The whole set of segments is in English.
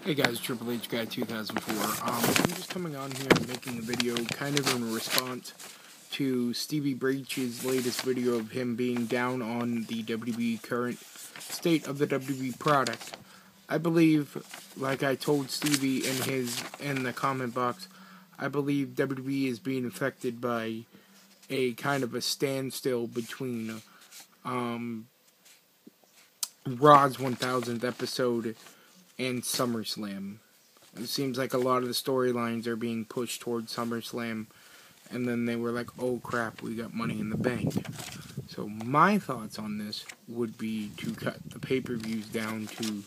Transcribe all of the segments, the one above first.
Hey guys, Triple H Guy 2004. I'm just coming on here and making a video kind of in response to Stevie Breach's latest video of him being down on the WWE current state of the WWE product. I believe, like I told Stevie in the comment box, I believe WWE is being affected by a kind of a standstill between Raw's 1000th episode and SummerSlam. It seems like a lot of the storylines are being pushed towards SummerSlam, and then they were like, oh crap, we got Money in the Bank. So my thoughts on this would be to cut the pay-per-views down to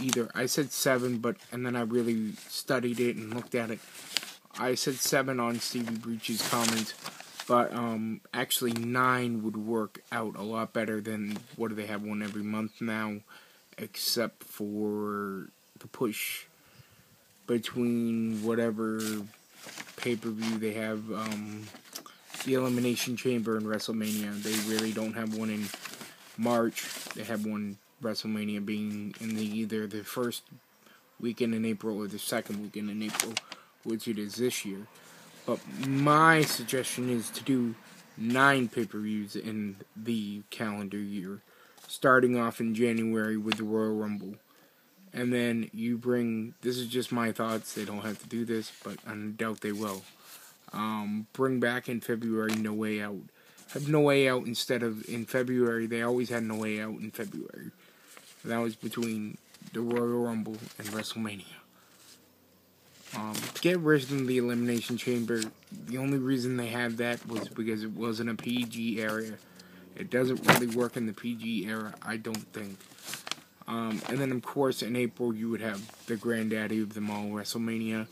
either, I said 7, and then I really studied it and looked at it. I said 7 on Stevie Breach's comments, but actually 9 would work out a lot better than, what do they have, one every month now? Except for the push between whatever pay-per-view they have, the Elimination Chamber and WrestleMania. They really don't have one in March. They have one, WrestleMania, being in either the first weekend in April or the second weekend in April, which it is this year. But my suggestion is to do 9 pay-per-views in the calendar year, starting off in January with the Royal Rumble. And then you bring, this is just my thoughts, they don't have to do this, but I doubt they will. Bring back in February No Way Out. Have No Way Out instead of in February. They always had No Way Out in February. And that was between the Royal Rumble and WrestleMania. Get rid of the Elimination Chamber. The only reason they had that was because it wasn't a PG area. It doesn't really work in the PG era, I don't think. And then, of course, in April, you would have the granddaddy of them all, WrestleMania.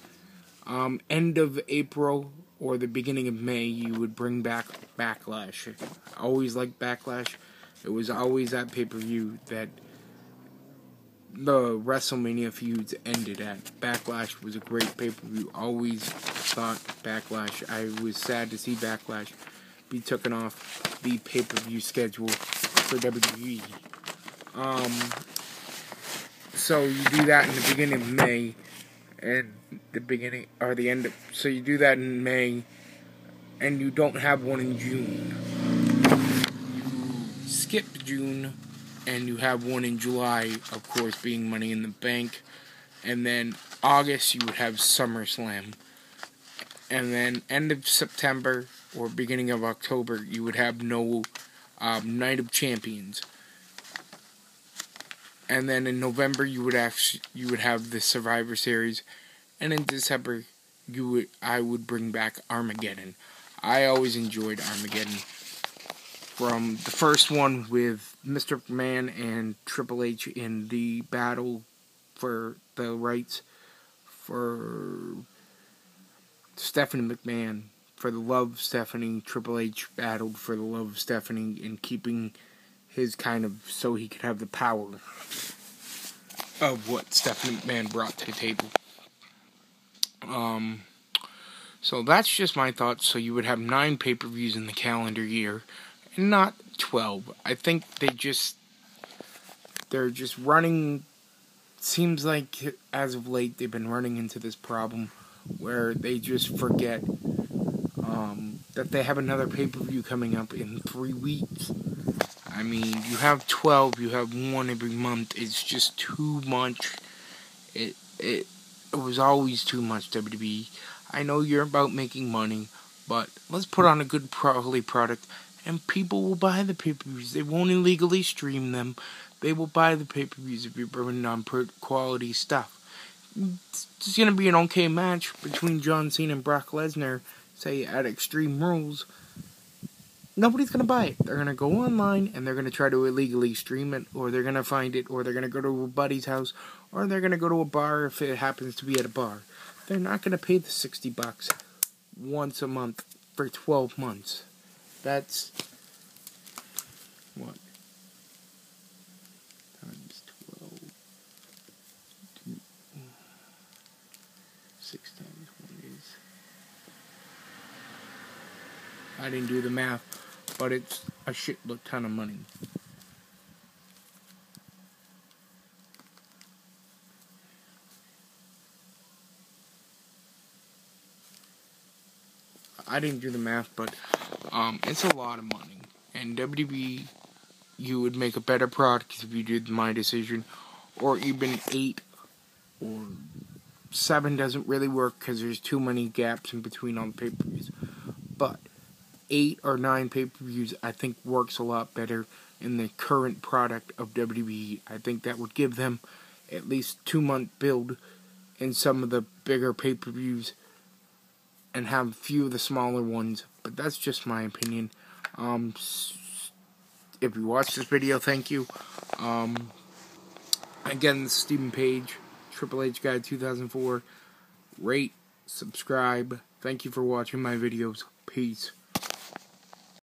End of April or the beginning of May, you would bring back Backlash. I always liked Backlash. It was always that pay-per-view that the WrestleMania feuds ended at. Backlash was a great pay-per-view. Always thought Backlash. I was sad to see Backlash be taken off the pay-per-view schedule for WWE. So you do that in the beginning of May, and the end of, so you do that in May, and you don't have one in June. You skip June, and you have one in July, of course, being Money in the Bank, and then August you would have SummerSlam, and then end of September or beginning of October you would have no Night of Champions. And then in November you would have the Survivor Series, and in December I would bring back Armageddon. I always enjoyed Armageddon, from the first one with Mr. McMahon and Triple H in the battle for the rights for Stephanie McMahon, for the love of Stephanie. Triple H battled for the love of Stephanie and keeping his kind of, so he could have the power of what Stephanie McMahon brought to the table. So that's just my thoughts. So you would have 9 pay-per-views in the calendar year, and not 12. I think they're just running. Seems like as of late they've been running into this problem where they just forget that they have another pay-per-view coming up in 3 weeks. I mean, you have 12, you have one every month. It's just too much. It was always too much, WWE. I know you're about making money, but let's put on a good quality product, and people will buy the pay-per-views. They won't illegally stream them. They will buy the pay-per-views if you're bringing on quality stuff. It's going to be an okay match between John Cena and Brock Lesnar, say, at Extreme Rules. Nobody's going to buy it. They're going to go online, and they're going to try to illegally stream it, or they're going to find it, or they're going to go to a buddy's house, or they're going to go to a bar if it happens to be at a bar. They're not going to pay the $60 once a month for 12 months. That's what? Times 12. 6 times 1 is... I didn't do the math, but it's a shitload ton of money. I didn't do the math, but it's a lot of money. And WWE, you would make a better product if you did my decision, or even 8 or 7 doesn't really work because there's too many gaps in between all the pay-per-views. But 8 or 9 pay-per-views I think works a lot better in the current product of WWE. I think that would give them at least 2-month build in some of the bigger pay-per-views and have a few of the smaller ones. But that's just my opinion. If you watched this video, thank you. Again, this is Stephen Page, Triple H Guy 2004. Rate, subscribe. Thank you for watching my videos. Peace.